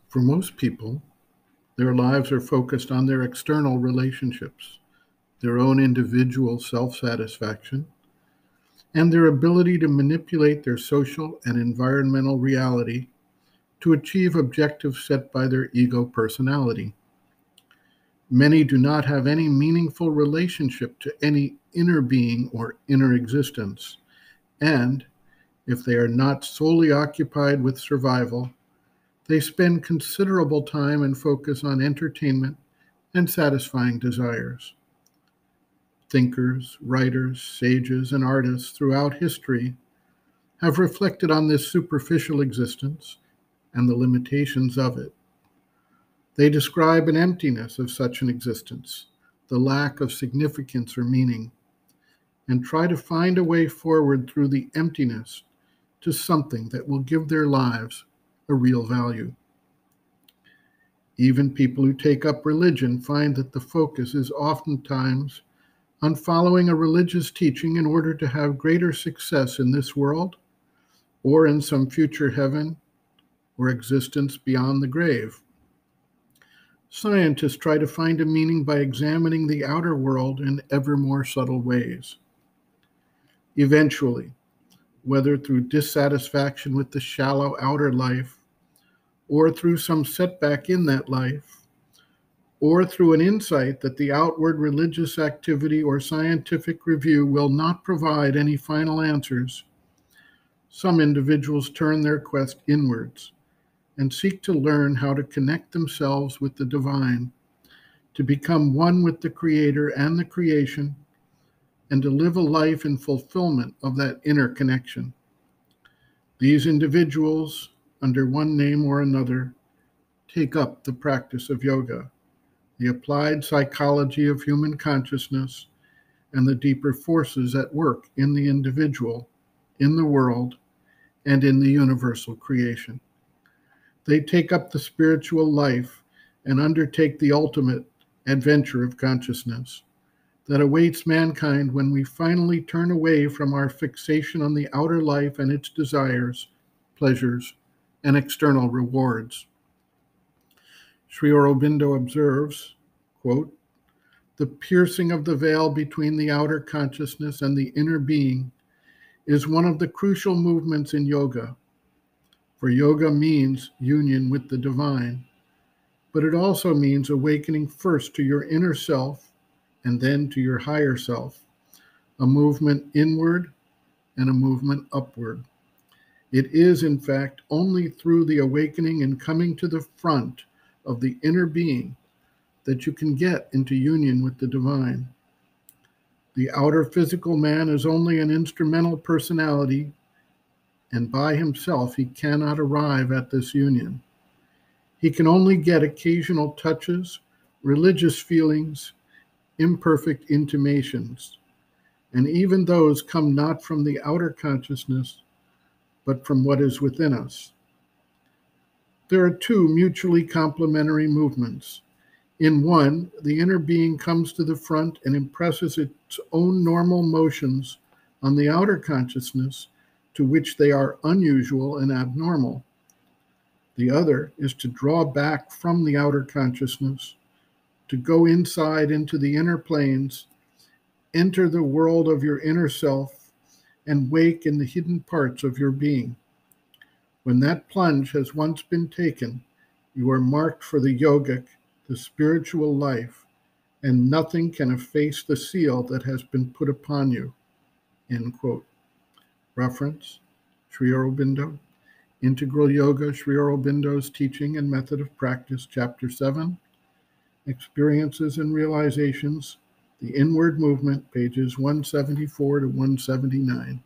For most people, their lives are focused on their external relationships, their own individual self-satisfaction, and their ability to manipulate their social and environmental reality to achieve objectives set by their ego personality. Many do not have any meaningful relationship to any inner being or inner existence, and if they are not solely occupied with survival, they spend considerable time and focus on entertainment and satisfying desires. Thinkers, writers, sages, and artists throughout history have reflected on this superficial existence and the limitations of it. They describe an emptiness of such an existence, the lack of significance or meaning, and try to find a way forward through the emptiness to something that will give their lives a real value. Even people who take up religion find that the focus is oftentimes on following a religious teaching in order to have greater success in this world or in some future heaven or existence beyond the grave. Scientists try to find a meaning by examining the outer world in ever more subtle ways. Eventually, whether through dissatisfaction with the shallow outer life, or through some setback in that life, or through an insight that the outward religious activity or scientific review will not provide any final answers, some individuals turn their quest inwards and seek to learn how to connect themselves with the divine, to become one with the Creator and the creation, and to live a life in fulfillment of that inner connection. These individuals, under one name or another, take up the practice of yoga, the applied psychology of human consciousness, and the deeper forces at work in the individual, in the world, and in the universal creation. They take up the spiritual life and undertake the ultimate adventure of consciousness that awaits mankind when we finally turn away from our fixation on the outer life and its desires, pleasures, and external rewards. Sri Aurobindo observes, quote, "The piercing of the veil between the outer consciousness and the inner being is one of the crucial movements in yoga. For yoga means union with the divine, but it also means awakening first to your inner self and then to your higher self, a movement inward and a movement upward. It is, in fact, only through the awakening and coming to the front of the inner being that you can get into union with the divine. The outer physical man is only an instrumental personality, and by himself he cannot arrive at this union. He can only get occasional touches, religious feelings, imperfect intimations, and even those come not from the outer consciousness, but from what is within us. There are two mutually complementary movements. In one, the inner being comes to the front and impresses its own normal motions on the outer consciousness, to which they are unusual and abnormal. The other is to draw back from the outer consciousness, to go inside into the inner planes, enter the world of your inner self, and wake in the hidden parts of your being. When that plunge has once been taken, you are marked for the yogic, the spiritual life, and nothing can efface the seal that has been put upon you." End quote. Reference, Sri Aurobindo, Integral Yoga, Sri Aurobindo's Teaching and Method of Practice, Chapter 7, Experiences and Realizations, The Inward Movement, pages 174 to 179.